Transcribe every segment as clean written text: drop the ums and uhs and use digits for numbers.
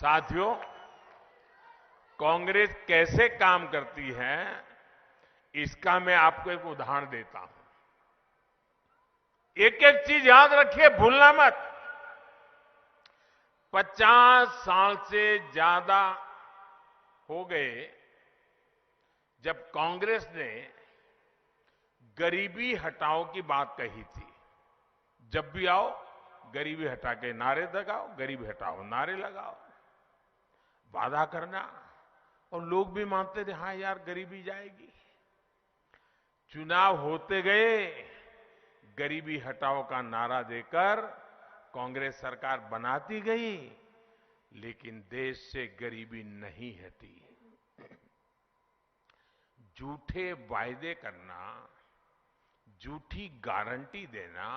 साथियों, कांग्रेस कैसे काम करती है इसका मैं आपको एक उदाहरण देता हूं। एक एक चीज याद रखिए, भूलना मत। 50 साल से ज्यादा हो गए जब कांग्रेस ने गरीबी हटाओ की बात कही थी। जब भी आओ गरीबी हटा के नारे लगाओ, गरीबी हटाओ नारे लगाओ, वादा करना, और लोग भी मानते थे हाँ यार गरीबी जाएगी। चुनाव होते गए, गरीबी हटाओ का नारा देकर कांग्रेस सरकार बनाती गई, लेकिन देश से गरीबी नहीं हटी। झूठे वायदे करना, झूठी गारंटी देना,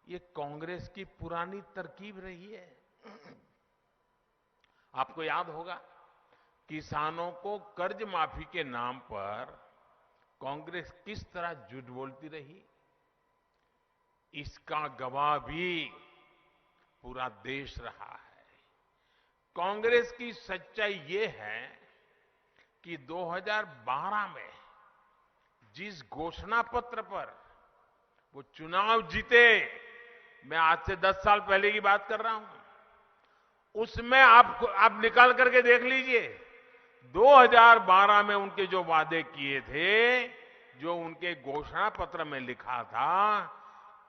ये कांग्रेस की पुरानी तरकीब रही है। आपको याद होगा, किसानों को कर्ज माफी के नाम पर कांग्रेस किस तरह झूठ बोलती रही। इसका गवाह भी पूरा देश रहा है। कांग्रेस की सच्चाई ये है कि 2012 में जिस घोषणा पत्र पर वो चुनाव जीते, मैं आज से 10 साल पहले की बात कर रहा हूं, उसमें आप निकाल करके देख लीजिए। 2012 में उनके जो वादे किए थे, जो उनके घोषणा पत्र में लिखा था,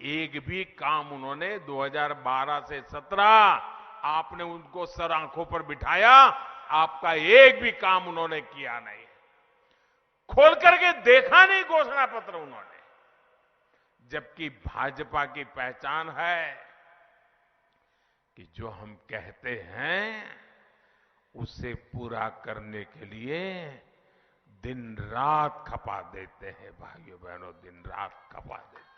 एक भी काम उन्होंने 2012 से 17 आपने उनको सर आंखों पर बिठाया, आपका एक भी काम उन्होंने किया नहीं। खोल करके देखा नहीं घोषणा पत्र उन्होंने। जबकि भाजपा की पहचान है कि जो हम कहते हैं उसे पूरा करने के लिए दिन रात खपा देते हैं। भाइयों बहनों, दिन रात खपा देते हैं।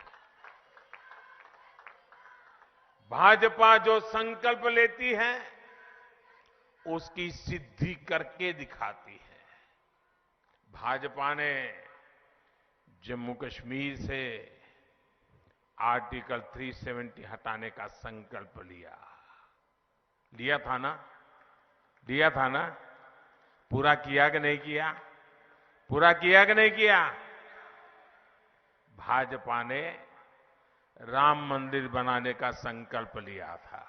भाजपा जो संकल्प लेती है उसकी सिद्धि करके दिखाती है। भाजपा ने जम्मू कश्मीर से आर्टिकल 370 हटाने का संकल्प लिया था ना? पूरा किया कि नहीं किया? पूरा किया कि नहीं किया? भाजपा ने राम मंदिर बनाने का संकल्प लिया था,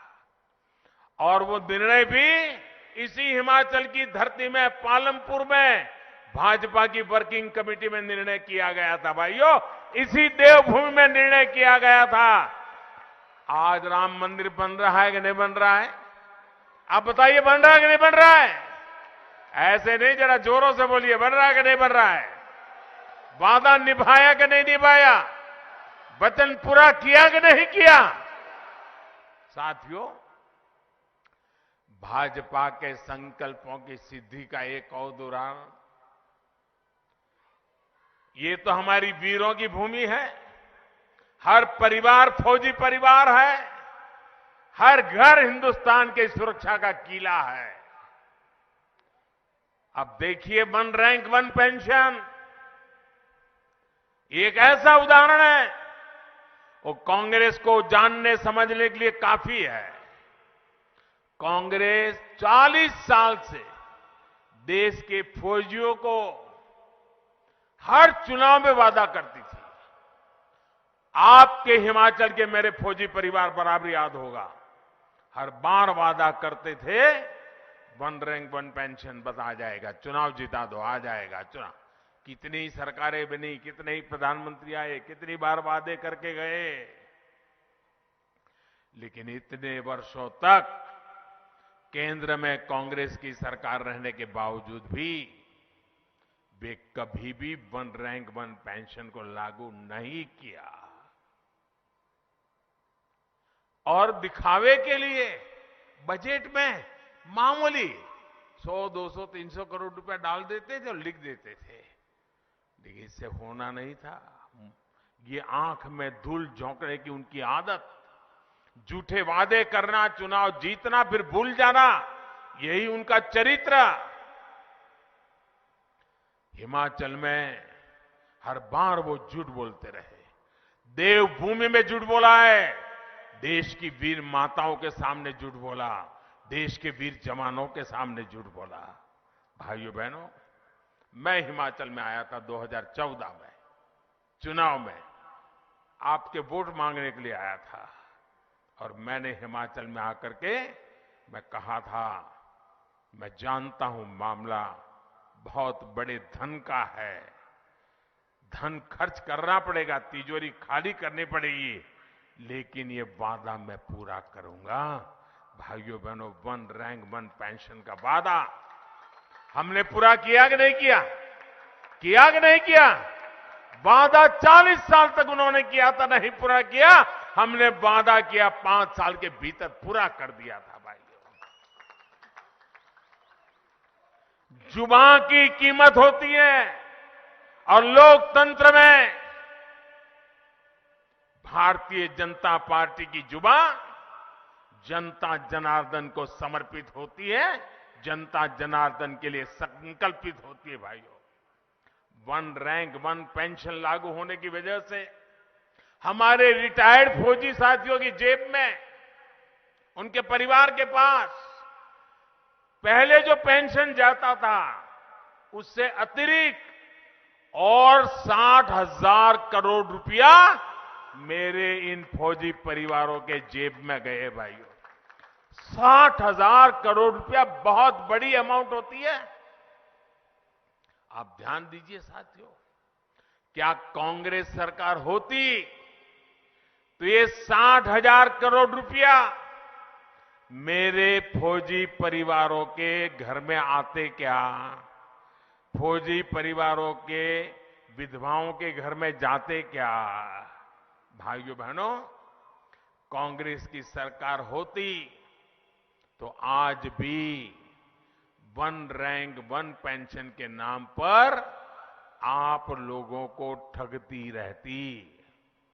और वो निर्णय भी इसी हिमाचल की धरती में, पालमपुर में भाजपा की वर्किंग कमेटी में निर्णय किया गया था। भाइयों, इसी देवभूमि में निर्णय किया गया था। आज राम मंदिर बन रहा है कि नहीं बन रहा है? आप बताइए, बन रहा है कि नहीं बन रहा है? ऐसे नहीं, जरा जोरों से बोलिए, बन रहा है कि नहीं बन रहा है? वादा निभाया कि नहीं निभाया? वचन पूरा किया कि नहीं किया? साथियों, भाजपा के संकल्पों की सिद्धि का एक और उदाहरण, ये तो हमारी वीरों की भूमि है। हर परिवार फौजी परिवार है, हर घर हिंदुस्तान के सुरक्षा का किला है। अब देखिए, 1 रैंक 1 पेंशन एक ऐसा उदाहरण है, वो कांग्रेस को जानने समझने के लिए काफी है। कांग्रेस 40 साल से देश के फौजियों को हर चुनाव में वादा करती थी। आपके हिमाचल के मेरे फौजी परिवार बराबर याद होगा, हर बार वादा करते थे 1 रैंक 1 पेंशन बस आ जाएगा, चुनाव जिता दो, आ जाएगा चुनाव। कितनी सरकारें बनी, कितने ही प्रधानमंत्री आए, कितनी बार वादे करके गए, लेकिन इतने वर्षों तक केंद्र में कांग्रेस की सरकार रहने के बावजूद भी वे कभी भी 1 रैंक 1 पेंशन को लागू नहीं किया। और दिखावे के लिए बजट में मामूली 100, 200, 300 करोड़ रुपया डाल देते थे और लिख देते थे, लेकिन इससे होना नहीं था। ये आंख में धूल झोंकने की उनकी आदत, झूठे वादे करना, चुनाव जीतना फिर भूल जाना, यही उनका चरित्र। हिमाचल में हर बार वो झूठ बोलते रहे। देवभूमि में झूठ बोला है, देश की वीर माताओं के सामने झूठ बोला, देश के वीर जवानों के सामने झूठ बोला। भाइयों बहनों, मैं हिमाचल में आया था 2014 में, चुनाव में आपके वोट मांगने के लिए आया था। और मैंने हिमाचल में आकर के मैं कहा था, मैं जानता हूं मामला बहुत बड़े धन का है, धन खर्च करना पड़ेगा, तिजोरी खाली करनी पड़ेगी, लेकिन ये वादा मैं पूरा करूंगा। भाइयों बहनों, वन रैंक वन पेंशन का वादा हमने पूरा किया कि नहीं किया? किया कि नहीं किया? वादा 40 साल तक उन्होंने किया था, नहीं पूरा किया। हमने वादा किया, 5 साल के भीतर पूरा कर दिया था। भाइयों, जुबान की कीमत होती है और लोकतंत्र में भारतीय जनता पार्टी की जुबान जनता जनार्दन को समर्पित होती है, जनता जनार्दन के लिए संकल्पित होती है। भाइयों, वन रैंक वन पेंशन लागू होने की वजह से हमारे रिटायर्ड फौजी साथियों की जेब में, उनके परिवार के पास पहले जो पेंशन जाता था उससे अतिरिक्त और 60,000 करोड़ रुपया मेरे इन फौजी परिवारों के जेब में गए। भाइयों, 60,000 करोड़ रुपया बहुत बड़ी अमाउंट होती है। आप ध्यान दीजिए साथियों, क्या कांग्रेस सरकार होती तो ये 60,000 करोड़ रुपया मेरे फौजी परिवारों के घर में आते क्या? फौजी परिवारों के विधवाओं के घर में जाते क्या? भाइयों बहनों, कांग्रेस की सरकार होती तो आज भी वन रैंक वन पेंशन के नाम पर आप लोगों को ठगती रहती।